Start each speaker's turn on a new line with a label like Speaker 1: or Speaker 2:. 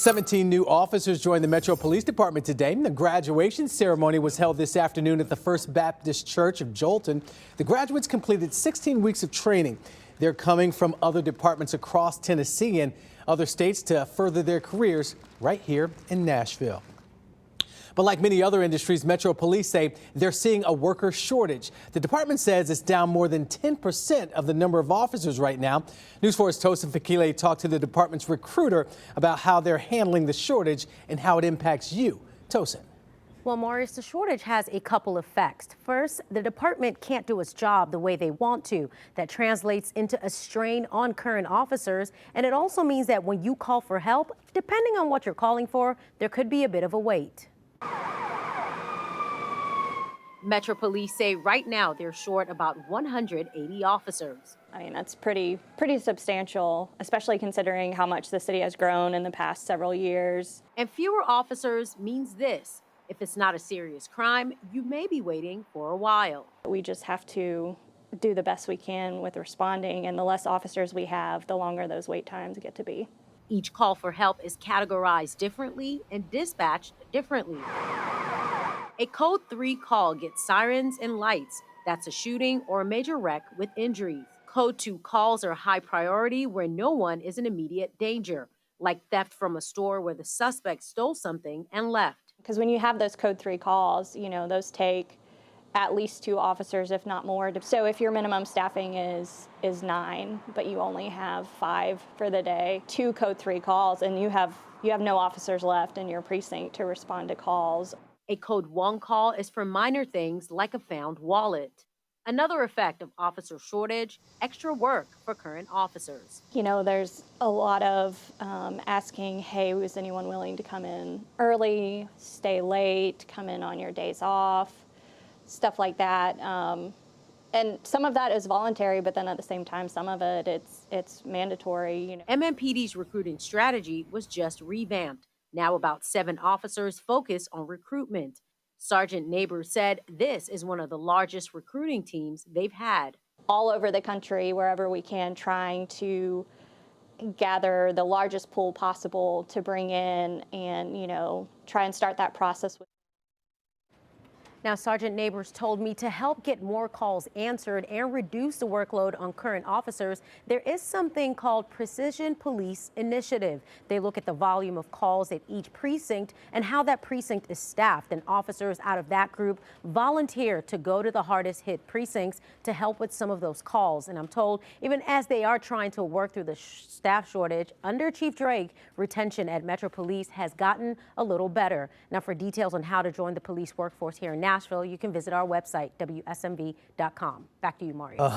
Speaker 1: 17 new officers joined the Metro Police Department today. The graduation ceremony was held this afternoon at the First Baptist Church of Jolton. The graduates completed 16 weeks of training. They're coming from other departments across Tennessee and other states to further their careers right here in Nashville. But like many other industries, Metro Police say they're seeing a worker shortage. The department says it's down more than 10% of the number of officers right now. News 4's Tosin Fakile talked to the department's recruiter about how they're handling the shortage and how it impacts you. Tosin.
Speaker 2: Well, Maurice, the shortage has a couple of effects. First, the department can't do its job the way they want to. That translates into a strain on current officers. And it also means that when you call for help, depending on what you're calling for, there could be a bit of a wait. Metro Police say right now they're short about 180 officers.
Speaker 3: I mean, that's pretty substantial, especially considering how much the city has grown in the past several years.
Speaker 2: And fewer officers means this. If it's not a serious crime, you may be waiting for a while.
Speaker 3: We just have to do the best we can with responding, and the less officers we have, the longer those wait times get to be.
Speaker 2: Each call for help is categorized differently and dispatched differently. A Code 3 call gets sirens and lights. That's a shooting or a major wreck with injuries. Code 2 calls are high priority where no one is in immediate danger, like theft from a store where the suspect stole something and left.
Speaker 3: Because when you have those Code 3 calls, those take at least 2 officers, if not more. So if your minimum staffing is 9, but you only have 5 for the day, 2 Code 3 calls, and you have no officers left in your precinct to respond to calls.
Speaker 2: A Code 1 call is for minor things like a found wallet. Another effect of officer shortage, extra work for current officers.
Speaker 3: There's a lot of asking, hey, is anyone willing to come in early, stay late, come in on your days off, stuff like that. And some of that is voluntary, but then at the same time, some of it, it's mandatory.
Speaker 2: MNPD's recruiting strategy was just revamped. Now about 7 officers focus on recruitment. Sergeant Neighbors said this is one of the largest recruiting teams they've had.
Speaker 3: All over the country, wherever we can, trying to gather the largest pool possible to bring in and, try and start that process.
Speaker 2: Now, Sergeant Neighbors told me to help get more calls answered and reduce the workload on current officers, there is something called Precision Police Initiative. They look at the volume of calls at each precinct and how that precinct is staffed, and officers out of that group volunteer to go to the hardest hit precincts to help with some of those calls. And I'm told even as they are trying to work through the staff shortage under Chief Drake, retention at Metro Police has gotten a little better. Now, for details on how to join the police workforce here in Nashville, you can visit our website, WSMV.com. Back to you, Mario.